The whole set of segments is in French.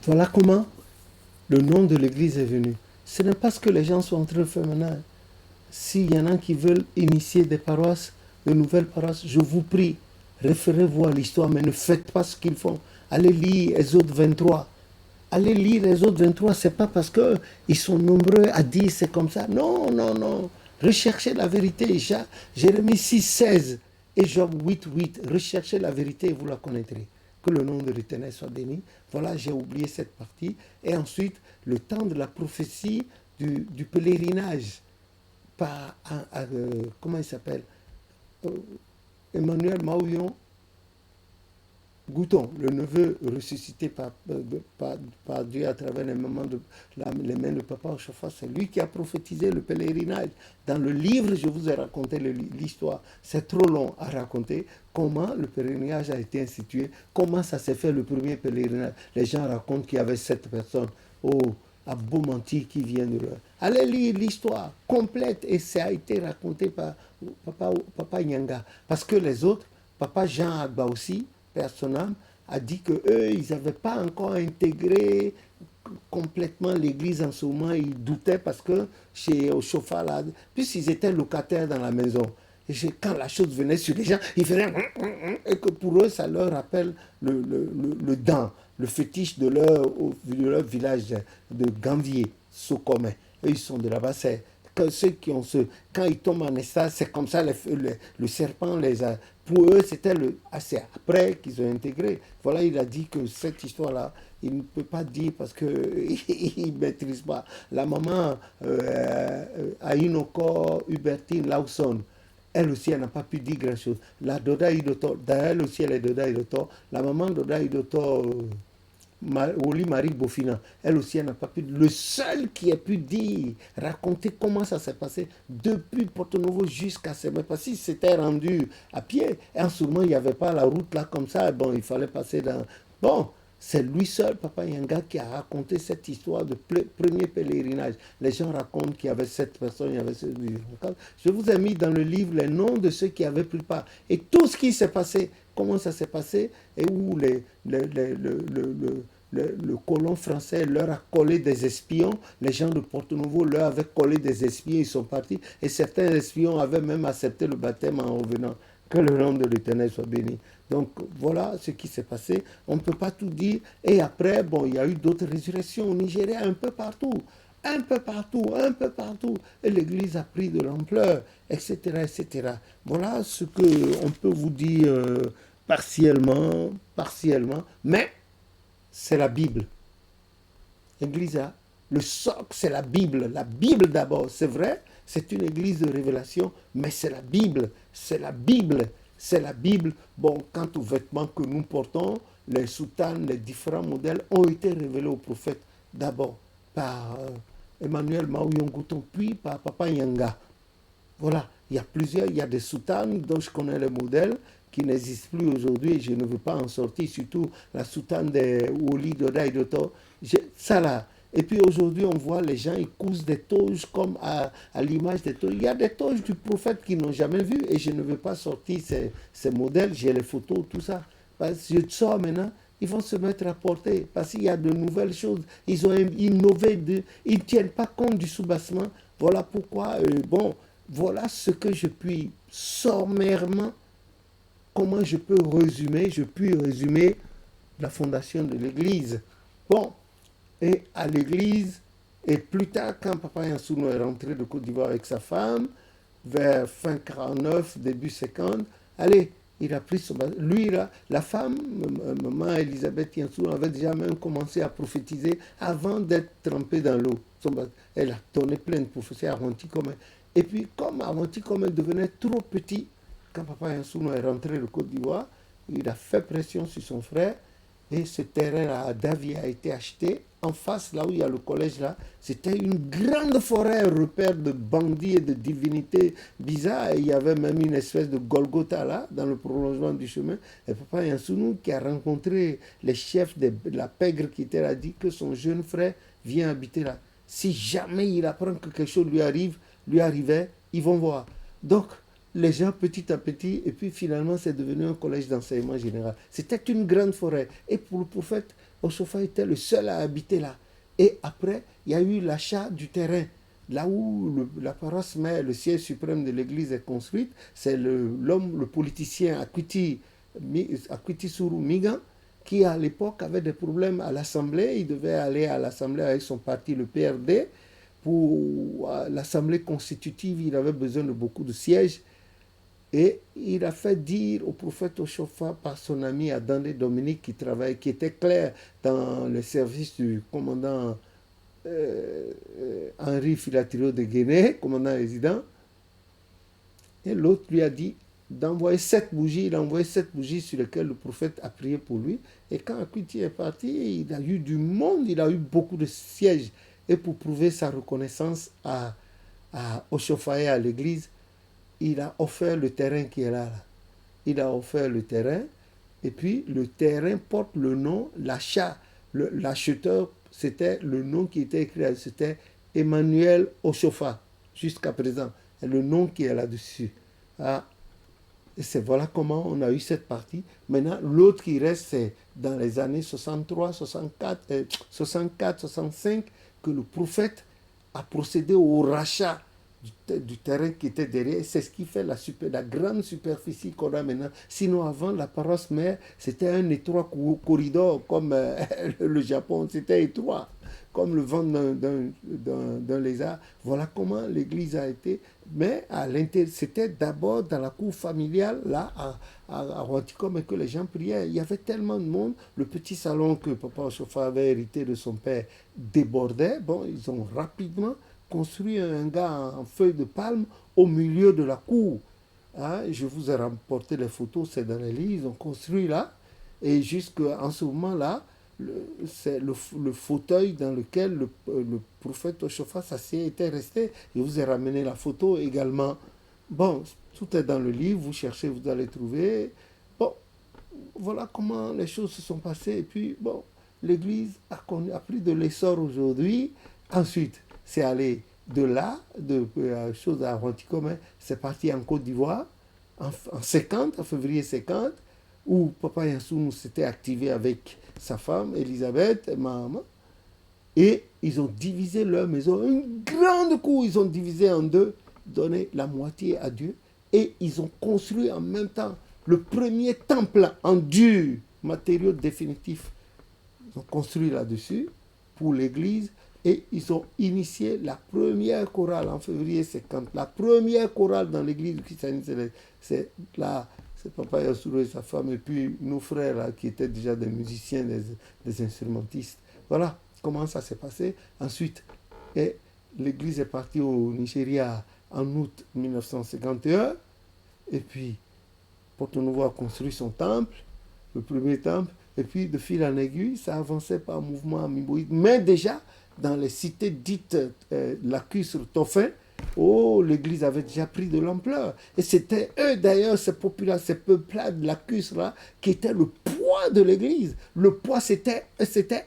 Voilà comment le nom de l'église est venu. Ce n'est pas ce que les gens sont en train de faire maintenant. S'il y en a qui veulent initier des paroisses, de nouvelles paroisses, je vous prie, référez-vous à l'histoire, mais ne faites pas ce qu'ils font. Allez lire Exode 23. Allez lire Exode 23, c'est pas parce qu'ils sont nombreux à dire c'est comme ça. Non, non, non. Recherchez la vérité. Jérémie 6, 16 et Job 8, 8. Recherchez la vérité et vous la connaîtrez. Que le nom de l'Éternel soit béni. Voilà, j'ai oublié cette partie. Et ensuite, le temps de la prophétie du pèlerinage comment il s'appelle, Euh, Emmanuel Maouillon Gouton, le neveu ressuscité par Dieu à travers les mains de Papa Ochofa, c'est lui qui a prophétisé le pèlerinage. Dans le livre, je vous ai raconté l'histoire. C'est trop long à raconter comment le pèlerinage a été institué, comment ça s'est fait le premier pèlerinage. Les gens racontent qu'il y avait 7 personnes à Beaumenti qui viennent de là. Allez lire l'histoire complète et ça a été raconté par Papa Nyanga. Parce que les autres, Papa Jean Agba aussi, personnel, a dit que eux, ils n'avaient pas encore intégré complètement l'église en ce moment. Ils doutaient parce que chez Ochofa, là, puisqu'ils étaient locataires dans la maison, et quand la chose venait sur les gens, ils faisaient et que pour eux, ça leur rappelle le dent, le fétiche de leur village de Gambier, Sokome. Eux, ils sont de là-bas, c'est que ceux qui ont quand ils tombent en état, c'est comme ça, le serpent les a. Pour eux, c'était c'est après qu'ils ont intégré. Voilà, il a dit que cette histoire-là, il ne peut pas dire parce qu'il ne maîtrise pas. La maman, Ainoko Hubertine Lawson, elle aussi, elle n'a pas pu dire grand-chose. La Doda Idoto, elle aussi, elle est Doda Idoto. La maman Doda Idoto, Oli Marie Bofina, elle aussi, elle n'a pas pu. Le seul qui a pu dire, raconter comment ça s'est passé depuis Porto Novo jusqu'à Semé, parce qu'il s'était rendu à pied. Et en ce moment, il n'y avait pas la route là comme ça. Bon, il fallait passer dans. Bon, c'est lui seul, Papa Yanga, qui a raconté cette histoire de premier pèlerinage. Les gens racontent qu'il y avait 7 personnes, il y avait 7. Je vous ai mis dans le livre les noms de ceux qui avaient pris part. Et tout ce qui s'est passé, comment ça s'est passé, et où le colon français leur a collé des espions. Les gens de Porto Novo leur avaient collé des espions, ils sont partis. Et certains espions avaient même accepté le baptême en revenant. Que le nom de l'Éternel soit béni. Donc voilà ce qui s'est passé. On ne peut pas tout dire. Et après, bon, il y a eu d'autres résurrections au Nigeria, un peu partout. Un peu partout, un peu partout. Et l'Église a pris de l'ampleur, etc., etc. Voilà ce qu'on peut vous dire partiellement, partiellement. Mais c'est la Bible. L'Église a le socle, c'est la Bible. La Bible d'abord, c'est vrai, c'est une église de révélation, mais c'est la Bible. C'est la Bible. C'est la Bible. Bon, quant aux vêtements que nous portons, les soutanes, les différents modèles ont été révélés aux prophètes d'abord par Emmanuel Maouillon Gouton, puis par Papa Nyanga. Voilà, il y a plusieurs, il y a des soutanes dont je connais les modèles qui n'existent plus aujourd'hui et je ne veux pas en sortir, surtout la soutane des Woli Doda et Doto. Ça là. Et puis aujourd'hui, on voit les gens, ils cousent des toges comme à l'image des toges. Il y a des toges du prophète qu'ils n'ont jamais vu et je ne veux pas sortir ces modèles, j'ai les photos, tout ça. Parce que je sors maintenant, ils vont se mettre à porter parce qu'il y a de nouvelles choses. Ils ont innové, ils ne tiennent pas compte du soubassement. Voilà pourquoi, bon, voilà ce que je puis sommairement, comment je peux résumer la fondation de l'Église. Bon, et à l'Église, et plus tard, quand Papa Yansouno est rentré de Côte d'Ivoire avec sa femme, vers fin 49, début 50, allez, il a pris son. Lui, la femme, maman Elisabeth Yansouno, avait déjà même commencé à prophétiser avant d'être trempée dans l'eau. Elle a donné plein de prophéties à Ronti-Comé. Et puis, comme Ronti-Comé devenait trop petit, quand Papa Yansouno est rentré de Côte d'Ivoire, il a fait pression sur son frère et ce terrain à Davy a été acheté. En face, là où il y a le collège, là, c'était une grande forêt, un repère de bandits et de divinités bizarres. Et il y avait même une espèce de Golgotha là, dans le prolongement du chemin. Et Papa Yansounou, qui a rencontré les chefs de la pègre qui était là, a dit que son jeune frère vient habiter là. Si jamais il apprend que quelque chose lui arrivait, ils vont voir. Donc, les gens petit à petit, et puis finalement c'est devenu un collège d'enseignement général. C'était une grande forêt. Et pour le prophète, Oshofa était le seul à habiter là. Et après, il y a eu l'achat du terrain. Là où la paroisse mère, le siège suprême de l'église est construite, c'est le politicien Akwiti Suru Migan, qui à l'époque avait des problèmes à l'Assemblée. Il devait aller à l'Assemblée avec son parti, le PRD. Pour l'Assemblée constitutive, il avait besoin de beaucoup de sièges. Et il a fait dire au prophète Oshofa par son ami Adandé Dominique qui était clair dans le service du commandant Henri Filatiro de Guinée, commandant résident. Et l'autre lui a dit d'envoyer 7 bougies. Il a envoyé 7 bougies sur lesquelles le prophète a prié pour lui. Et quand Akwiti est parti, il a eu du monde, il a eu beaucoup de sièges. Et pour prouver sa reconnaissance à Oshofa et à l'église, il a offert le terrain qui est là. Il a offert le terrain. Et puis, le terrain porte le nom, l'acheteur, c'était le nom qui était écrit, c'était Emmanuel Oshofa, jusqu'à présent. Et le nom qui est là-dessus. Ah, et voilà comment on a eu cette partie. Maintenant, l'autre qui reste, c'est dans les années 63, 64, 65, que le prophète a procédé au rachat du terrain qui était derrière. C'est ce qui fait la grande superficie qu'on a maintenant. Sinon, avant, la paroisse mère, c'était un étroit corridor, comme le Japon, c'était étroit, comme le ventre d'un lézard. Voilà comment l'église a été. Mais c'était d'abord dans la cour familiale, là, à Roanticom, et que les gens priaient. Il y avait tellement de monde. Le petit salon que Papa Oshofa avait hérité de son père débordait. Bon, ils ont rapidement construit un gars en feuille de palme au milieu de la cour. Hein, je vous ai rapporté les photos, c'est dans les livres, ils ont construit là. Et jusqu'en ce moment-là, c'est le fauteuil dans lequel le prophète Oshofa s'assied était resté. Je vous ai ramené la photo également. Bon, tout est dans le livre, vous cherchez, vous allez trouver. Bon, voilà comment les choses se sont passées. Et puis, bon, l'Église a pris de l'essor aujourd'hui. Ensuite, c'est allé de là, de choses à Roanticom, c'est parti en Côte d'Ivoire, en 50, en février 50, où Papa Yassou s'était activé avec sa femme, Elisabeth, et maman, et ils ont divisé leur maison, une grande cour, ils ont divisé en deux, donné la moitié à Dieu, et ils ont construit en même temps le premier temple en dur, matériau définitif. Ils ont construit là-dessus pour l'église. Et ils ont initié la première chorale en février 50. La première chorale dans l'église christianiste, c'est Papa Yassou et sa femme, et puis nos frères là, qui étaient déjà des musiciens, des instrumentistes. Voilà comment ça s'est passé. Ensuite, l'église est partie au Nigeria en août 1951. Et puis, Porto Novo a construit son temple, le premier temple. Et puis, de fil en aiguille, ça avançait par mouvement amiboïde. Mais déjà, dans les cités dites lacustres, Tofin, l'église avait déjà pris de l'ampleur. Et c'était eux, d'ailleurs, ces peuplades lacustres-là, qui étaient le poids de l'église. Le poids, c'était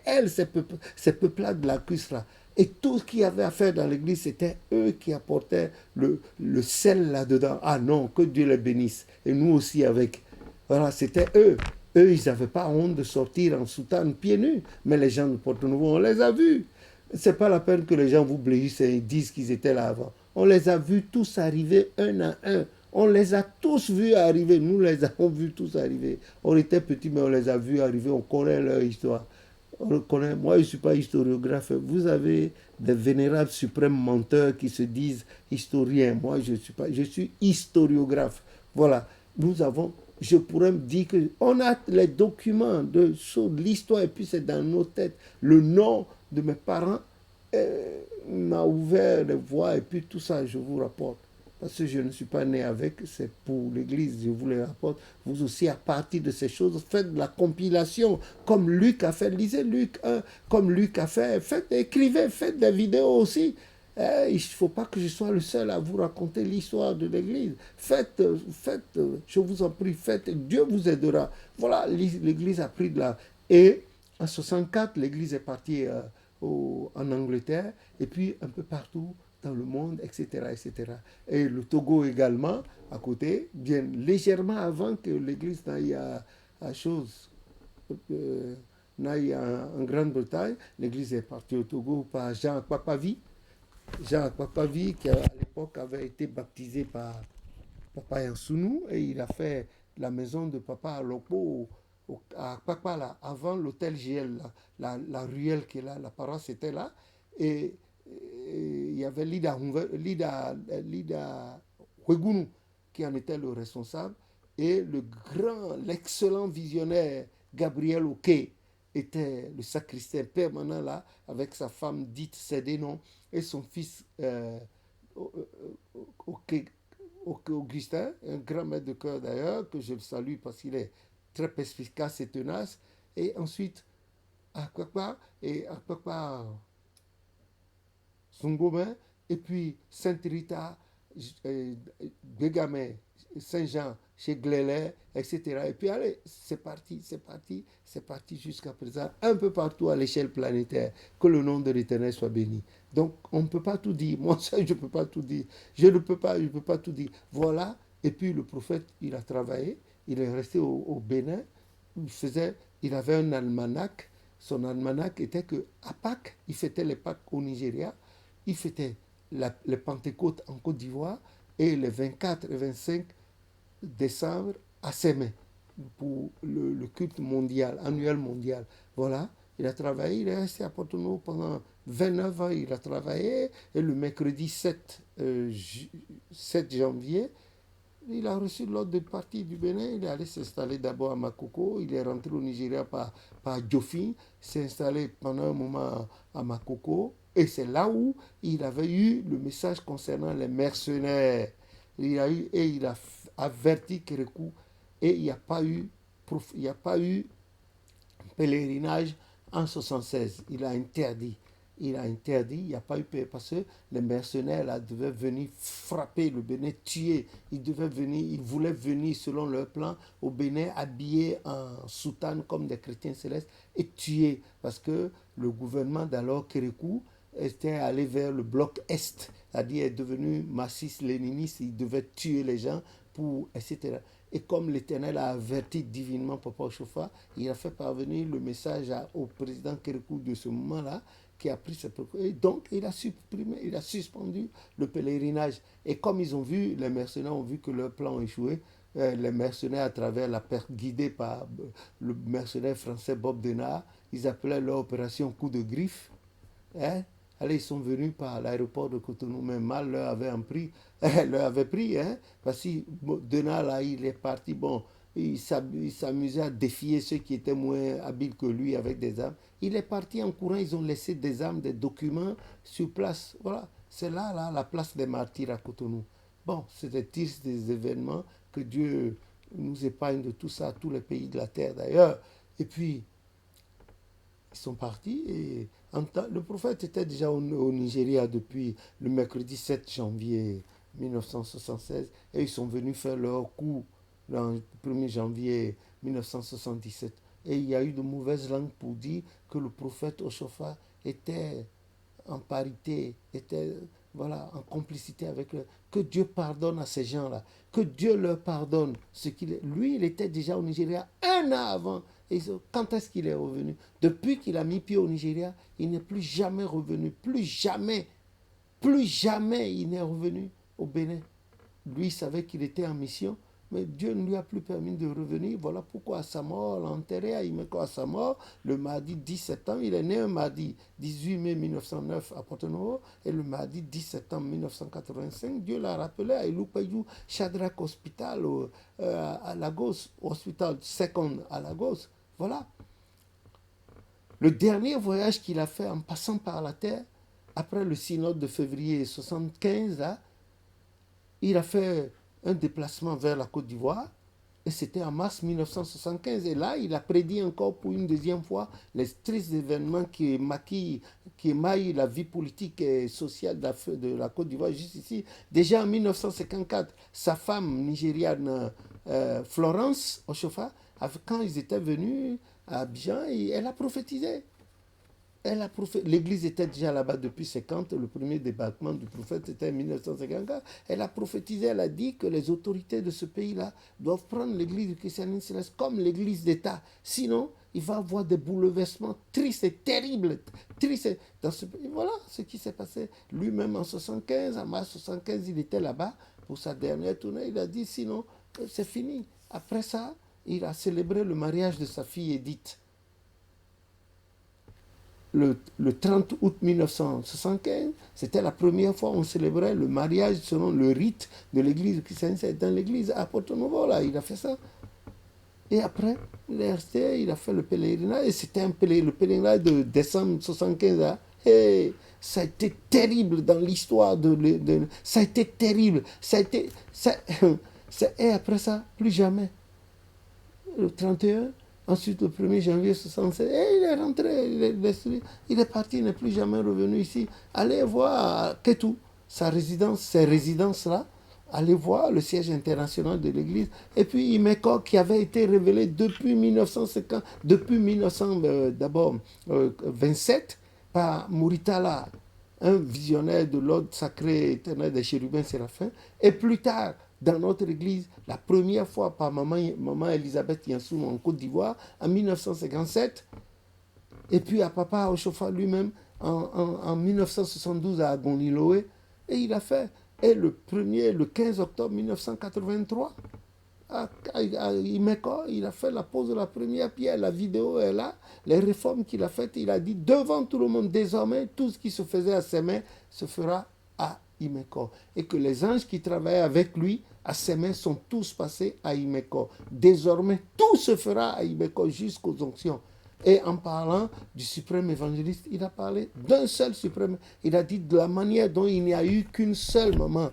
elles, ces peuplades lacustres-là. Et tout ce qu'il y avait à faire dans l'église, c'était eux qui apportaient le sel là-dedans. Ah non, que Dieu les bénisse. Et nous aussi avec. Voilà, c'était eux. Eux, ils n'avaient pas honte de sortir en soutane pieds nus. Mais les gens de Porto Novo, on les a vus. C'est pas la peine que les gens vous bléissent et disent qu'ils étaient là avant. On les a vus tous arriver un à un. On les a tous vus arriver. Nous les avons vus tous arriver. On était petits, mais on les a vus arriver. On connaît leur histoire. On le connaît. Moi, je ne suis pas historiographe. Vous avez des vénérables suprêmes menteurs qui se disent historiens. Moi, je suis pas. Je suis historiographe. Voilà. Nous avons. Je pourrais me dire qu'on a les documents de l'histoire et puis c'est dans nos têtes. Le nom de mes parents m'a ouvert les voies et puis tout ça, je vous rapporte. Parce que je ne suis pas né avec, c'est pour l'Église, je vous les rapporte. Vous aussi, à partir de ces choses, faites de la compilation, comme Luc a fait. Lisez Luc 1, comme Luc a fait. Écrivez, faites des vidéos aussi. Il ne faut pas que je sois le seul à vous raconter l'histoire de l'Église. Faites, je vous en prie, faites, Dieu vous aidera. Voilà, l'Église a pris de la... Et en 64, l'Église est partie en Angleterre, et puis un peu partout dans le monde, etc., etc. Et le Togo également, à côté, bien légèrement avant que l'Église n'aille à chose. aille en Grande-Bretagne. L'église est partie au Togo par Jean Akpakpavi. Jean Akpakpavi, qui à l'époque avait été baptisé par Papa Yansounou, et il a fait la maison de Papa Alopo à Akpakpala, avant l'hôtel GL, la ruelle qui est là, la paroisse était là. Et, il y avait Lida Huegunu qui en était le responsable, et l'excellent visionnaire Gabriel Oké était le sacristain permanent là, avec sa femme dite Cédénon et son fils Oké, Augustin, un grand maître de chœur d'ailleurs, que je le salue parce qu'il est très perspicace et tenace. Et ensuite, à Kwakwa Sungoma, et puis Sainte Rita, Bégamé, Saint-Jean, chez Glélé, etc. Et puis allez, c'est parti jusqu'à présent, un peu partout à l'échelle planétaire. Que le nom de l'Éternel soit béni. Donc on ne peut pas tout dire. Moi, ça, je ne peux pas tout dire. Je ne peux pas tout dire. Voilà. Et puis le prophète, il a travaillé. Il est resté au Bénin. Il avait un almanach. Son almanach était que à Pâques, il fêtait les Pâques au Nigeria. Il fêtait les Pentecôtes en Côte d'Ivoire et les 24 et 25 décembre à Sémé pour le culte mondial, annuel mondial. Voilà, il a travaillé, il est resté à Porto-Novo pendant 29 ans, il a travaillé, et le mercredi 7 janvier, il a reçu l'ordre de partir du Bénin, il est allé s'installer d'abord à Makoko, il est rentré au Nigeria par Djofin, s'est installé pendant un moment à Makoko, et c'est là où il avait eu le message concernant les mercenaires. Il a averti Kérékou, et il n'y a pas eu pèlerinage en 76. Il a interdit, il n'y a pas eu parce que les mercenaires là devaient venir frapper le Bénin, tuer. Ils voulaient venir selon leur plan au Bénin habillés en soutane comme des chrétiens célestes et tuer parce que le gouvernement d'alors Kérékou était allé vers le bloc Est, c'est-à-dire est devenu marxiste-léniniste, il devait tuer les gens pour, etc. Et comme l'Éternel a averti divinement Papa Ochofa, il a fait parvenir le message au président Kérékou de ce moment-là, qui a pris cette précaution. Et donc, il a suspendu le pèlerinage. Et comme les mercenaires ont vu que leur plan a échoué, les mercenaires, à travers la perte guidée par le mercenaire français Bob Denard, ils appelaient leur opération coup de griffe. Hein? Allez, ils sont venus par l'aéroport de Cotonou, mais mal leur avait pris, hein? Parce que Denard, là, il est parti, bon, il s'amusait à défier ceux qui étaient moins habiles que lui avec des armes. Il est parti en courant, ils ont laissé des armes, des documents sur place. Voilà, c'est là, la place des martyrs à Cotonou. Bon, c'est des événements, que Dieu nous épargne de tout ça, tous les pays de la terre d'ailleurs. Et puis, ils sont partis et le prophète était déjà au Nigeria depuis le mercredi 7 janvier 1976 et ils sont venus faire leur coup le 1er janvier 1977. Et il y a eu de mauvaises langues pour dire que le prophète Oshofa était en parité, était voilà, en complicité avec eux. Que Dieu pardonne à ces gens-là. Que Dieu leur pardonne. Lui, il était déjà au Nigeria un an avant. Et quand est-ce qu'il est revenu? Depuis qu'il a mis pied au Nigeria, il n'est plus jamais revenu. Plus jamais il n'est revenu au Bénin. Lui, il savait qu'il était en mission, mais Dieu ne lui a plus permis de revenir. Voilà pourquoi à sa mort, l'enterré à Imeko à sa mort, le mardi 10 septembre, il est né un mardi 18 mai 1909 à Porto-Novo, et le mardi 10 septembre 1985, Dieu l'a rappelé à Ilupayou Shadrach Hospital à Lagos, Hospital Second à Lagos. Voilà. Le dernier voyage qu'il a fait en passant par la terre, après le synode de février 1975, là, il a fait un déplacement vers la Côte d'Ivoire, et c'était en mars 1975. Et là, il a prédit encore pour une deuxième fois les tristes événements qui émaillent la vie politique et sociale de la Côte d'Ivoire, juste ici. Déjà en 1954, sa femme nigériane, Florence Ochofa, quand ils étaient venus à Abidjan, elle a prophétisé. L'église était déjà là-bas depuis 50. Le premier débarquement du prophète était en 1954. Elle a prophétisé, elle a dit que les autorités de ce pays-là doivent prendre l'église du christianisme céleste comme l'église d'État. Sinon, il va y avoir des bouleversements tristes et terribles. Tristes dans ce pays. Voilà ce qui s'est passé. Lui-même en 75, en mars 75, il était là-bas pour sa dernière tournée. Il a dit sinon, c'est fini. Après ça, il a célébré le mariage de sa fille Edith. Le 30 août 1975, c'était la première fois qu'on célébrait le mariage selon le rite de l'église chrétienne. C'est dans l'église à Porto Novo, là, il a fait ça. Et après, il est resté, il a fait le pèlerinage, et c'était le pèlerinage de décembre 75. Hein. Et ça a été terrible dans l'histoire ça a été terrible. Ça a été. Et après ça, plus jamais. Le 31, ensuite le 1er janvier 67, et il est rentré, il est parti, il n'est plus jamais revenu ici. Allez voir Ketou, ses résidences-là. Allez voir le siège international de l'église. Et puis Imeko, qui avait été révélé depuis 1950, depuis 1927 par Muritala, un visionnaire de l'ordre sacré éternel des chérubins séraphins. Et plus tard, dans notre église, la première fois par maman Elisabeth Yansou en Côte d'Ivoire, en 1957. Et puis à Papa Oshofa lui-même, en 1972 à Agoniloé. Et il a fait. Et le 15 octobre 1983, à Imeko, il a fait la pose de la première pierre. La vidéo est là. Les réformes qu'il a faites, il a dit devant tout le monde, désormais, tout ce qui se faisait à ses mains se fera à Imeko. Et que les anges qui travaillaient avec lui à ses mains sont tous passés à Imeko. Désormais, tout se fera à Imeko jusqu'aux onctions. Et en parlant du suprême évangéliste, il a parlé d'un seul suprême. Il a dit de la manière dont il n'y a eu qu'une seule maman,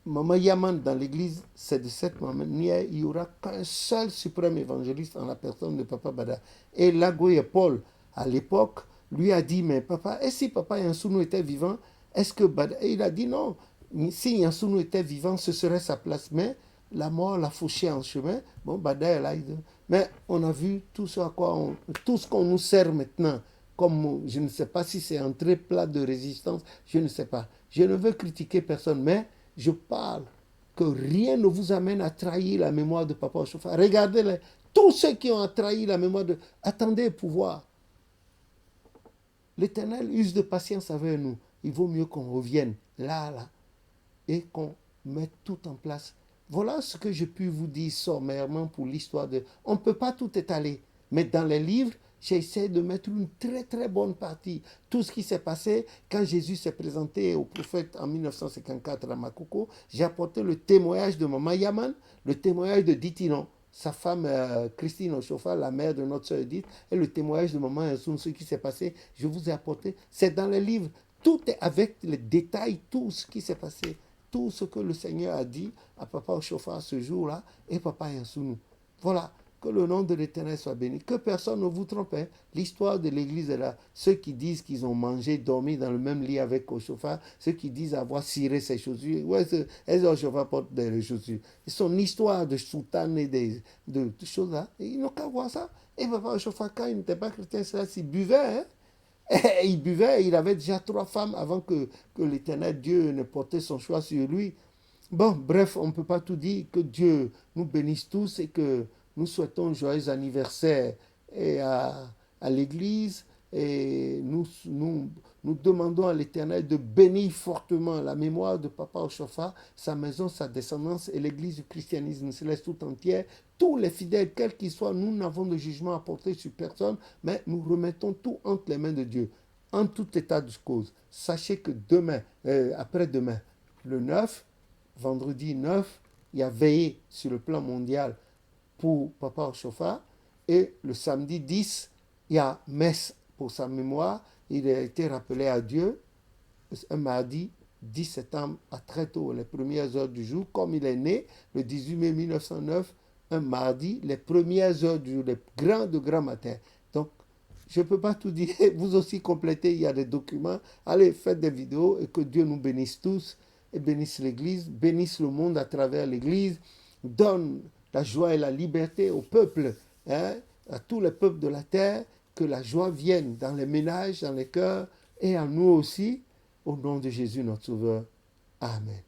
Maman Yaman dans l'église, c'est de cette manière, il n'y aura qu'un seul suprême évangéliste en la personne de Papa Bada. Et Lagoye Paul, à l'époque, lui a dit, mais papa, et si Papa Yansounou était vivant, est-ce que Bada... Et il a dit non, si Yansounou était vivant, ce serait sa place, mais la mort l'a fauché en chemin. Bon, Bada est là. Mais on a vu tout ce à quoi tout ce qu'on nous sert maintenant, comme je ne sais pas si c'est un très plat de résistance, je ne sais pas. Je ne veux critiquer personne, mais je parle que rien ne vous amène à trahir la mémoire de Papa Oshofa. Regardez tous ceux qui ont trahi la mémoire de... Attendez pouvoir. L'Éternel use de patience avec nous. Il vaut mieux qu'on revienne là, et qu'on mette tout en place. Voilà ce que je puis vous dire sommairement pour l'histoire de... On ne peut pas tout étaler, mais dans les livres, j'essaie de mettre une très très bonne partie. Tout ce qui s'est passé quand Jésus s'est présenté au prophète en 1954 à Makoko, j'ai apporté le témoignage de Maman Yaman, le témoignage de Ditinon, sa femme Christine Oshofa, la mère de notre sœur Edith, et le témoignage de Maman Yansoun, ce qui s'est passé, je vous ai apporté. C'est dans les livres. Tout est avec les détails, tout ce qui s'est passé. Tout ce que le Seigneur a dit à Papa Oshofa ce jour-là et Papa Yansounou. Voilà, que le nom de l'Éternel soit béni. Que personne ne vous trompe. Hein. L'histoire de l'Église est là. Ceux qui disent qu'ils ont mangé, dormi dans le même lit avec Oshofa, ceux qui disent avoir ciré ses chaussures, ouais, est-ce Oshofa porte des chaussures? Son histoire de soutane et de choses là, ils n'ont qu'à voir ça. Et Papa Oshofa, quand il n'était pas chrétien, c'est là, il buvait, hein. Et il buvait, il avait déjà 3 femmes avant que l'Éternel Dieu ne portait son choix sur lui. Bon, bref, on ne peut pas tout dire. Que Dieu nous bénisse tous et que nous souhaitons un joyeux anniversaire à l'Église. Et nous demandons à l'Éternel de bénir fortement la mémoire de Papa Oshofa, sa maison, sa descendance et l'Église du christianisme céleste tout entière. Tous les fidèles, quels qu'ils soient, nous n'avons de jugement à porter sur personne, mais nous remettons tout entre les mains de Dieu, en tout état de cause. Sachez que demain, après-demain, le 9, vendredi 9, il y a veillé sur le plan mondial pour Papa Oshofa, et le samedi 10, il y a messe pour sa mémoire. Il a été rappelé à Dieu un mardi 10 septembre à très tôt, les premières heures du jour, comme il est né le 18 mai 1909, un mardi, les premières heures du jour, les grands matins. Donc, je ne peux pas tout dire. Vous aussi complétez, il y a des documents. Allez, faites des vidéos et que Dieu nous bénisse tous et bénisse l'Église, bénisse le monde à travers l'Église, donne la joie et la liberté au peuple, hein, à tous les peuples de la terre, que la joie vienne dans les ménages, dans les cœurs et en nous aussi, au nom de Jésus notre Sauveur. Amen.